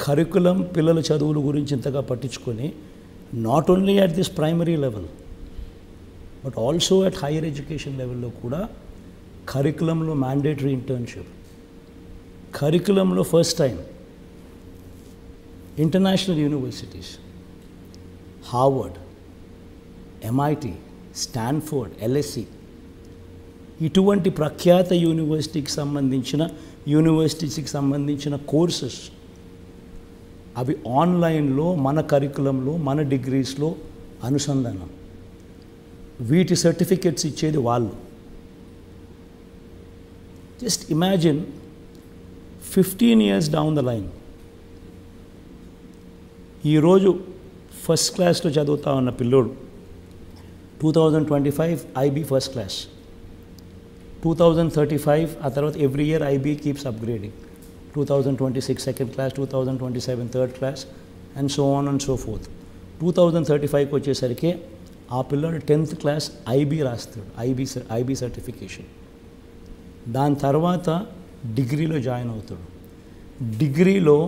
Curriculum పిల్లల చదువుల గురించి ఇంతగా పట్టించుకొని not only at this primary level but also at higher education లెవెల్లో కూడా కరికులంలో మ్యాండేటరీ ఇంటర్న్షిప్, కరికులంలో first time international universities, Harvard, MIT, Stanford, LSE ఇటువంటి ప్రఖ్యాత యూనివర్సిటీస్కి సంబంధించిన కోర్సెస్ అవి ఆన్లైన్లో మన కరికులంలో మన డిగ్రీస్లో అనుసంధానం. వీటి సర్టిఫికెట్స్ ఇచ్చేది వాళ్ళు. Just imagine 15 years down the line ఈరోజు ఫస్ట్ క్లాస్లో చదువుతా ఉన్న పిల్లోడు 2025 IB ఫస్ట్ క్లాస్, 2035 ఆ తర్వాత every year IB keeps upgrading, 2026 second class, 2027 third class and so on and so fourth. 2035కి వచ్చేసరికి ఆ పిల్లోడు 10th క్లాస్ IB రాస్తాడు, IB సర్టిఫికేషన్. దాని తర్వాత డిగ్రీలో జాయిన్ అవుతాడు. డిగ్రీలో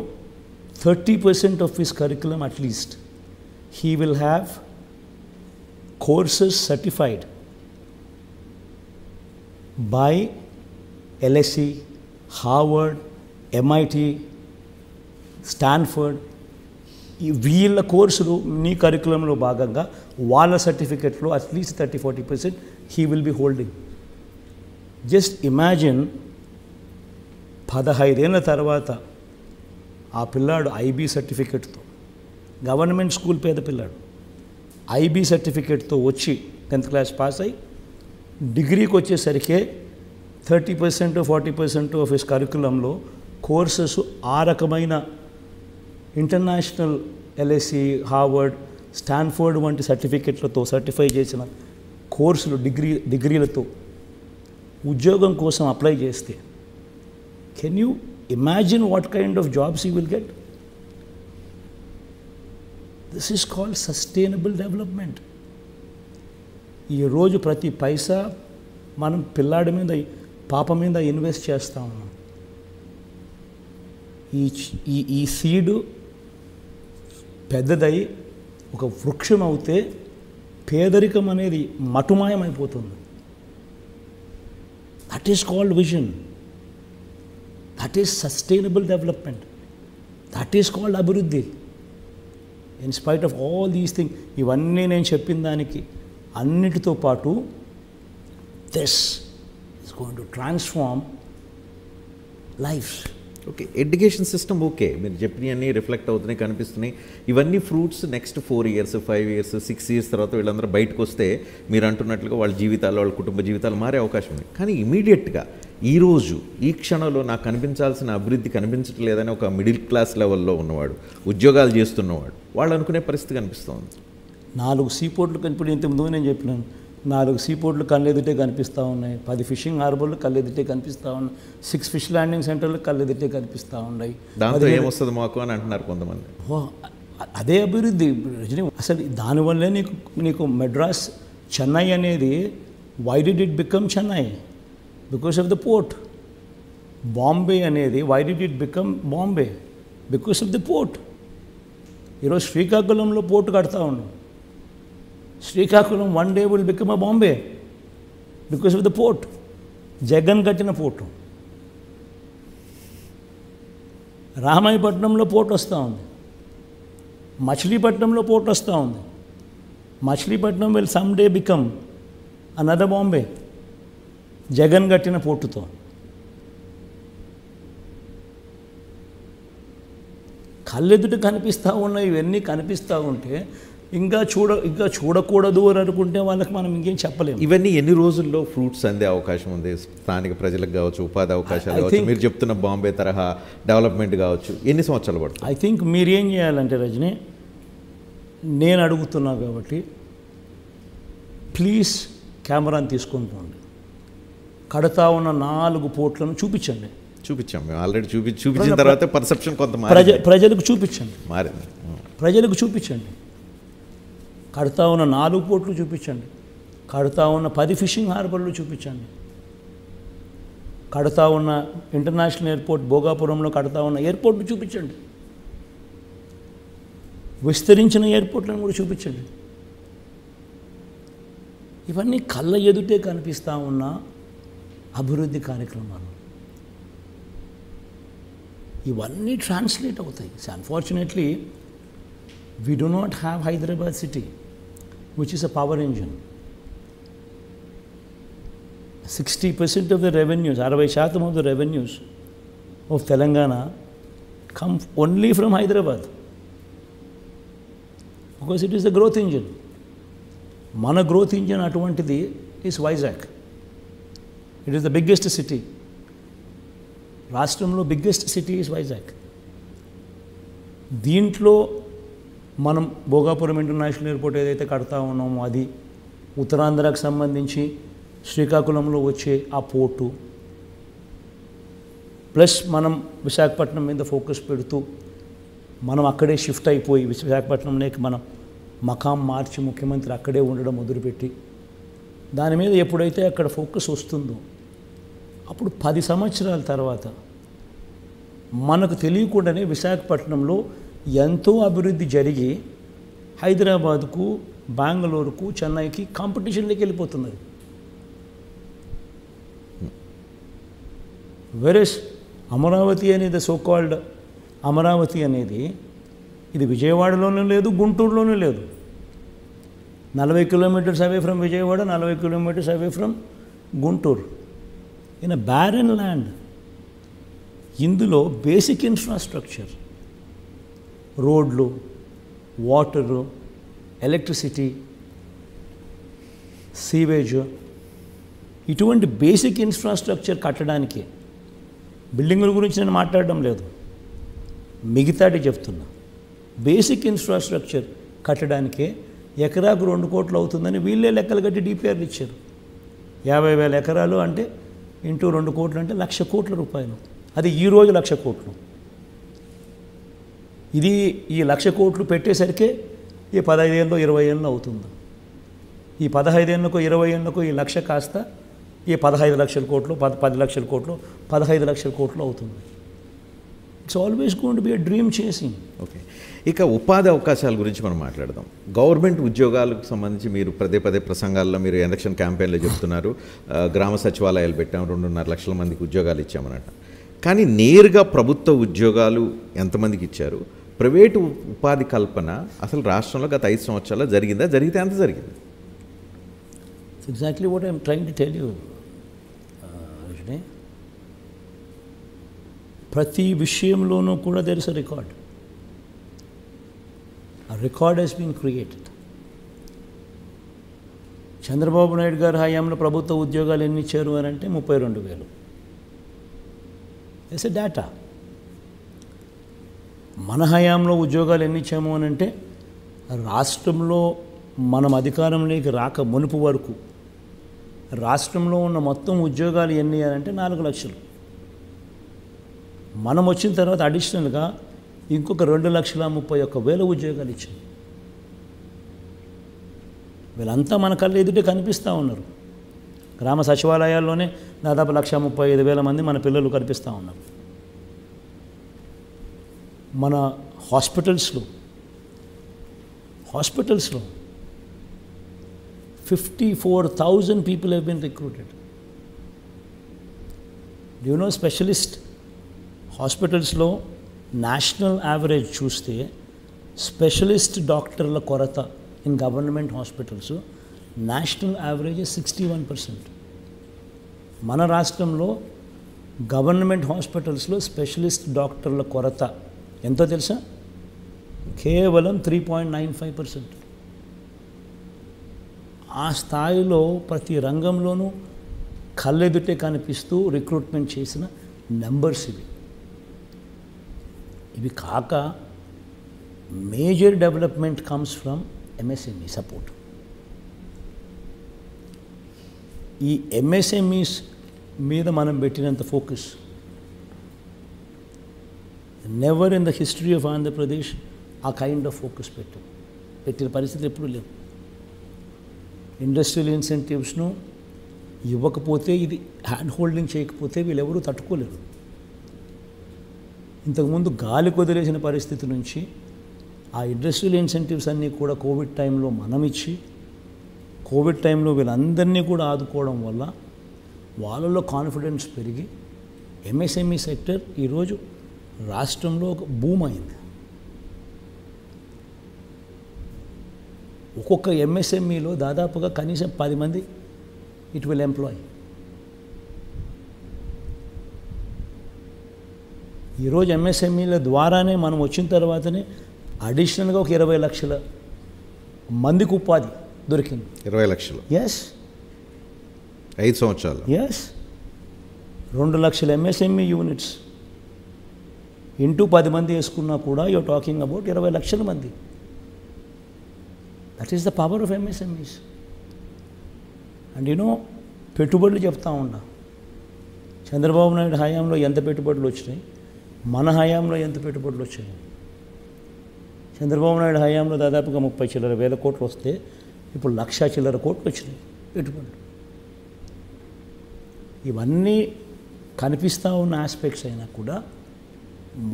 30% of his curriculum at least he will have courses certified by LSE, Harvard, MIT, Stanford. వీళ్ళ కోర్సులు నీ కరికులంలో భాగంగా వాళ్ళ సర్టిఫికెట్లో at least 30-40% he will be holding. Just imagine 15 ఏళ్ళ తర్వాత ఆ పిల్లాడు IB సర్టిఫికెట్తో, గవర్నమెంట్ స్కూల్ పేద పిల్లాడు IB సర్టిఫికేట్తో వచ్చి 10th క్లాస్ పాస్ అయ్యి డిగ్రీకి వచ్చేసరికి 30-40% ఆఫ్ హిస్ కరికులంలో కోర్సెస్ ఆ రకమైన ఇంటర్నేషనల్ LSE, హార్వర్డ్, స్టాన్ఫోర్డ్ వంటి సర్టిఫికెట్లతో సర్టిఫై చేసిన కోర్సులు డిగ్రీలతో ఉద్యోగం కోసం అప్లై చేస్తే can you imagine what kind of jobs you will get? This is called sustainable development. ఈరోజు ప్రతి పైసా మనం పిల్లాడి మీద పాప మీద ఇన్వెస్ట్ చేస్తూ ఉన్నాం. ఈ సీడు పెద్దదై ఒక వృక్షం అవుతే పేదరికం అనేది మటుమాయమైపోతుంది. That is called vision, that is sustainable development, that is called అభివృద్ధి. In spite of all these things, ఇవన్నీ నేను చెప్పిన దానికి అన్నిటితో పాటు this is going to transform lives. Okay, education system okay, మీరు చెప్పినవన్నీ రిఫ్లెక్ట్ అవుతున్నాయి, కనిపిస్తున్నాయి. ఇవన్నీ fruits next 4 years, 5 years, 6 years తర్వాత వీళ్ళందరూ బయటకు వస్తే మీరు అంటున్నట్లుగా వాళ్ళ జీవితాలు, వాళ్ళ కుటుంబ జీవితాలు మారే అవకాశం ఉంది. కానీ ఇమీడియట్గా ఈరోజు ఈ క్షణంలో నాకు కనిపించాల్సిన అభివృద్ధి కనిపించట్లేదని ఒక మిడిల్ క్లాస్ లెవెల్లో ఉన్నవాడు, ఉద్యోగాలు చేస్తున్నవాడు, వాళ్ళు అనుకునే పరిస్థితి కనిపిస్తుంది. 4 సీపోర్ట్లు ఇప్పుడు ఇంతకుముందు నేను చెప్పినాను, 4 సీపోర్ట్లు కళ్ళెదుటే కనిపిస్తూ ఉన్నాయి, 10 ఫిషింగ్ హార్బర్లు కళ్ళెదుటే కనిపిస్తూ ఉన్నాయి, 6 ఫిష్ ల్యాండింగ్ సెంటర్లు కళ్ళెదుటే కనిపిస్తూ ఉన్నాయి. దాంతో ఏమొస్తుంది మాకు అని అంటున్నారు కొంతమంది. అదే అభివృద్ధి రజనీ. అసలు దానివల్లే నీకు మెడ్రాస్, చెన్నై అనేది, why did it become Chennai? Because of the port. Bombay అనేది why did it become Bombay? Because of the port. ఈరోజు శ్రీకాకుళంలో పోర్టు కడతా ఉన్నాం. Srikakulam one day will become a Bombay because of the port. Jagan కట్టిన పోర్టు. రామాయపట్నంలో పోర్ట్ వస్తూ ఉంది, మచిలీపట్నంలో పోర్ట్ వస్తూ ఉంది. Machilipatnam will some day become another Bombay Jagan కట్టిన పోర్టుతో. కళ్ళెదుట కనిపిస్తూ ఉన్నాయి. ఇవన్నీ కనిపిస్తూ ఉంటే ఇంకా చూడకూడదు అని అనుకుంటే వాళ్ళకి మనం ఇంకేం చెప్పలేము. ఇవన్నీ ఎన్ని రోజుల్లో ఫ్రూట్స్ అందే అవకాశం ఉంది? స్థానిక ప్రజలకు కావచ్చు, ఉపాధి అవకాశాలు కావచ్చు, మీరు చెప్తున్న బాంబే తరహా డెవలప్మెంట్ కావచ్చు, ఎన్ని సంవత్సరాలు పడుతుంది? ఐ థింక్ మీరేం చేయాలంటే రజనీ, నేను అడుగుతున్నా కాబట్టి ప్లీజ్ కెమెరాని తీసుకొని పోండి. కడతా ఉన్న 4 పోర్ట్లను చూపించండి. చూపించాం మేము ఆల్రెడీ. చూపించిన తర్వాత పర్సెప్షన్ కొంత ప్రజలకు చూపించండి, మారింది. ప్రజలకు చూపించండి. కడతా ఉన్న 4 పోర్ట్లు చూపించండి. కడతా ఉన్న 10 ఫిషింగ్ హార్బర్లు చూపించండి. కడతా ఉన్న ఇంటర్నేషనల్ ఎయిర్పోర్ట్ భోగాపురంలో కడతా ఉన్న ఎయిర్పోర్ట్ను చూపించండి. విస్తరించిన ఎయిర్పోర్ట్లను కూడా చూపించండి. ఇవన్నీ కళ్ళ ఎదుటే కనిపిస్తూ ఉన్న అభివృద్ధి కార్యక్రమాలు. ఇవన్నీ ట్రాన్స్లేట్ అవుతాయి. Unfortunately we do not have Hyderabad city, which is a power engine. 60% of the revenues, 60% of the revenues of Telangana come only from Hyderabad, because it is the growth engine. Mana growth engine atuvantidi is Vizag. It is the biggest city. Rashtramlo biggest city is Vizag. దీంట్లో మనం Bhogapuram international airport ఏదైతే కడతా ఉన్నామో అది, ఉత్తరాంధ్రకు సంబంధించి శ్రీకాకుళంలో వచ్చే ఆ పోర్టు, ప్లస్ మనం విశాఖపట్నం మీద ఫోకస్ పెడుతూ మనం అక్కడే షిఫ్ట్ అయిపోయి విశాఖపట్నంలోకి మనం మకాం మార్చి ముఖ్యమంత్రి అక్కడే ఉండడం మొదలుపెట్టి దాని మీద ఎప్పుడైతే అక్కడ ఫోకస్ వస్తుందో అప్పుడు 10 సంవత్సరాల తర్వాత మనకు తెలియకుండానే విశాఖపట్నంలో ఎంతో అభివృద్ధి జరిగి హైదరాబాద్కు, బెంగళూరుకు, చెన్నైకి కాంపిటీషన్లోకి వెళ్ళిపోతున్నది. వెరస్ అమరావతి అనేది సోకాల్డ్ అమరావతి అనేది ఇది విజయవాడలోనూ లేదు, గుంటూరులోనూ లేదు. 40 kilometres away from Vijayawada, 40 kilometres away from Guntur, in a barren land. ఇందులో బేసిక్ ఇన్ఫ్రాస్ట్రక్చర్, రోడ్లు, వాటరు, ఎలక్ట్రిసిటీ, సీవేజ్, ఇటువంటి బేసిక్ ఇన్ఫ్రాస్ట్రక్చర్ కట్టడానికి, బిల్డింగుల గురించి నేను మాట్లాడడం లేదు, మిగతాటి చెప్తున్నా, బేసిక్ ఇన్ఫ్రాస్ట్రక్చర్ కట్టడానికే ఎకరాకు 2 కోట్లు అవుతుందని వీళ్ళే లెక్కలు కట్టి డిపిఆర్లు ఇచ్చారు. 50,000 ఎకరాలు అంటే ఇంటూ 2 కోట్లు అంటే 1,00,000 కోట్ల రూపాయలు. అది ఈరోజు 1,00,000 కోట్లు. ఇది ఈ 1,00,000 కోట్లు పెట్టేసరికి ఈ 15 ఏళ్ళు 20 ఏళ్ళు అవుతుంది. ఈ 15 ఏళ్ళకు 20 ఏళ్ళకు ఈ 1,00,000 కాస్త ఈ 15 లక్షల కోట్లు, 10 లక్షల కోట్లు, 15 లక్షల కోట్లు అవుతుంది. It's always going to be a dream chasing. Okay, ఇక ఉపాధి అవకాశాల గురించి మనం మాట్లాడదాం. గవర్నమెంట్ ఉద్యోగాలకు సంబంధించి మీరు పదే ప్రసంగాల్లో, మీరు ఎలక్షన్ క్యాంపెయిన్లో చెప్తున్నారు, గ్రామ సచివాలయాలు పెట్టాం, 2.5 లక్షల మందికి ఉద్యోగాలు ఇచ్చామన్నట్టు. కానీ నేరుగా ప్రభుత్వ ఉద్యోగాలు ఎంతమందికి ఇచ్చారు? ప్రైవేటు ఉపాధి కల్పన అసలు రాష్ట్రంలో గత 5 సంవత్సరాల్లో జరిగిందా? జరిగితే ఎంత జరిగింది? Exactly what I'm trying to tell you. ప్రతి విషయంలోనూ కూడా దేర్ ఇస్ అ రికార్డ్. ఆ record has been created. Chandrababu Naidu garu హయాంలో ప్రభుత్వ ఉద్యోగాలు ఎన్ని ఇచ్చారు అని అంటే 32,000. It's a data. మన హయాంలో ఉద్యోగాలు ఎన్ని ఇచ్చాము అని అంటే రాష్ట్రంలో మనం అధికారంలోకి రాక మునుపు వరకు రాష్ట్రంలో ఉన్న మొత్తం ఉద్యోగాలు ఎన్ని అని అంటే 4 లక్షలు. మనం వచ్చిన తర్వాత అడిషనల్గా ఇంకొక 2,31,000 ఉద్యోగాలు ఇచ్చాం. వీళ్ళంతా మన కళ్ళ ఎదుటే కనిపిస్తూ ఉన్నారు. గ్రామ సచివాలయాల్లోనే దాదాపు 1,35,000 మంది మన పిల్లలు కనిపిస్తూ ఉన్నారు. మన హాస్పిటల్స్లో 54,000 people have been recruited. Do you know specialist హాస్పిటల్స్లో నేషనల్ యావరేజ్ చూస్తే స్పెషలిస్ట్ డాక్టర్ల కొరత in government hospitals national average 61%. మన రాష్ట్రంలో గవర్నమెంట్ హాస్పిటల్స్లో స్పెషలిస్ట్ డాక్టర్ల కొరత ఎంతో తెలుసా? కేవలం 3.95%. ఆ స్థాయిలో ప్రతి రంగంలోనూ కళ్ళెదుటే కనిపిస్తూ రిక్రూట్మెంట్ చేసిన నెంబర్స్ ఇవి కాక major development comes from MSME support. ఈ ఎంఎస్ఎంఈస్ మీద మనం పెట్టినంత focus never in the history of Andhra Pradesh ఆ కైండ్ ఆఫ్ ఫోకస్ పెట్టిన పరిస్థితి ఎప్పుడూ లేవు. ఇండస్ట్రియల్ ఇన్సెంటివ్స్ను ఇవ్వకపోతే, ఇది హ్యాండ్ హోల్డింగ్ చేయకపోతే వీళ్ళెవరూ తట్టుకోలేరు. ఇంతకుముందు గాలి కుదిరేసిన పరిస్థితి నుంచి ఆ ఇండస్ట్రియల్ ఇన్సెంటివ్స్ అన్నీ కూడా కోవిడ్ టైంలో మనం ఇచ్చి కోవిడ్ టైంలో వీళ్ళందరినీ కూడా ఆదుకోవడం వల్ల వాళ్ళలో కాన్ఫిడెన్స్ పెరిగి ఎంఎస్ఎంఈ సెక్టర్ ఈరోజు రాష్ట్రంలో ఒక బూమ్ అయింది. ఒక్కొక్క ఎంఎస్ఎంఈలో దాదాపుగా కనీసం 10 మంది ఇట్ విల్ ఎంప్లాయ్. ఈరోజు ఎంఎస్ఎంఈల ద్వారానే మనం వచ్చిన తర్వాతనే అడిషనల్గా ఒక 20 లక్షల మందికి ఉపాధి దొరికింది. 20 లక్షలు? ఎస్. 5 సంవత్సరాలు? ఎస్. 2 లక్షల ఎంఎస్ఎంఈ యూనిట్స్ ఇంటూ 10 మంది వేసుకున్నా కూడా యూఆర్ టాకింగ్ అబౌట్ 20 లక్షల మంది. That is the power of MSMEs. And పెట్టుబడులు చెప్తా ఉన్నా, చంద్రబాబు నాయుడు హయాంలో ఎంత పెట్టుబడులు వచ్చినాయి, మన హయాంలో ఎంత పెట్టుబడులు వచ్చాయి. చంద్రబాబు నాయుడు హయాంలో దాదాపుగా 30 చిల్లర వేల కోట్లు వస్తే ఇప్పుడు 1,00,000 చిల్లర కోట్లు వచ్చినాయి పెట్టుబడులు. ఇవన్నీ కనిపిస్తూ ఉన్న ఆస్పెక్ట్స్ అయినా కూడా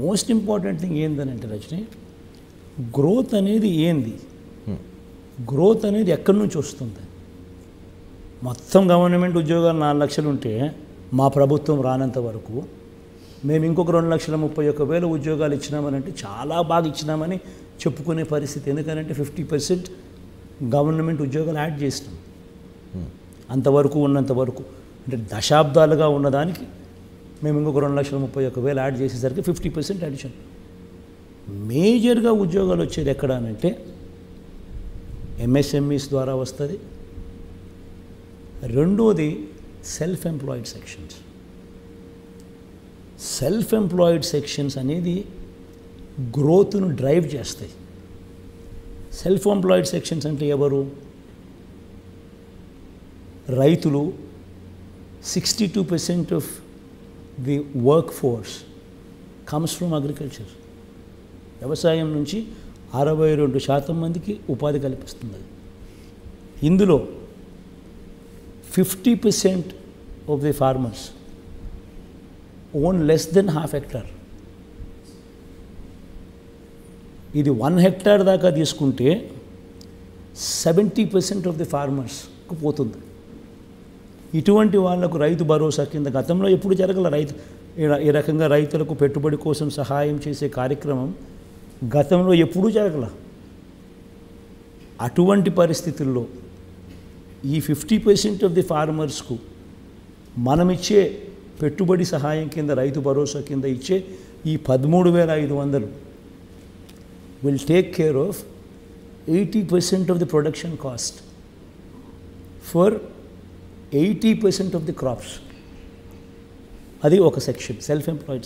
మోస్ట్ ఇంపార్టెంట్ థింగ్ ఏంటంటే రజనీ, గ్రోత్ అనేది ఏంది, గ్రోత్ అనేది ఎక్కడి నుంచి వస్తుంది. మొత్తం గవర్నమెంట్ ఉద్యోగాలు 4 లక్షలు ఉంటే మా ప్రభుత్వం రానంత వరకు మేము ఇంకొక 2,31,000 ఉద్యోగాలు ఇచ్చినామనంటే చాలా బాగా ఇచ్చినామని చెప్పుకునే పరిస్థితి. ఎందుకంటే 50% గవర్నమెంట్ ఉద్యోగాలు యాడ్ చేసినాం. అంతవరకు ఉన్నంతవరకు అంటే దశాబ్దాలుగా ఉన్నదానికి మేము ఇంకొక 2,31,000 యాడ్ చేసేసరికి 50% అడిషన్. మేజర్గా ఉద్యోగాలు వచ్చేది ఎక్కడ అంటే ఎంఎస్ఎంఈస్ ద్వారా వస్తుంది. రెండోది self employed sections. Self employed sections అనేది గ్రోత్ను డ్రైవ్ చేస్తాయి. సెల్ఫ్ ఎంప్లాయిడ్ సెక్షన్స్ అంటే ఎవరు? రైతులు. 62% of the work force comes from agriculture. వ్యవసాయం నుంచి 62% మందికి ఉపాధి కల్పిస్తుంది. ఇందులో 50% of the farmers own less than ½ hectare. ఇది 1 హెక్టార్ దాకా తీసుకుంటే 70% ఆఫ్ ది ఫార్మర్స్కు పోతుంది. ఇటువంటి వాళ్లకు రైతు భరోసా కింద గతంలో ఎప్పుడు జరగల. ఈ రకంగా రైతులకు పెట్టుబడి కోసం సహాయం చేసే కార్యక్రమం గతంలో ఎప్పుడూ జరగల. అటువంటి పరిస్థితుల్లో ఈ 50% ఆఫ్ ది ఫార్మర్స్కు మనమిచ్చే పెట్టుబడి సహాయం కింద రైతు భరోసా కింద ఇచ్చే ఈ 13,500 will take care of 80% of the production cost for 80% of the crops. అది ఒక సెక్షన్, సెల్ఫ్ ఎంప్లాయిడ్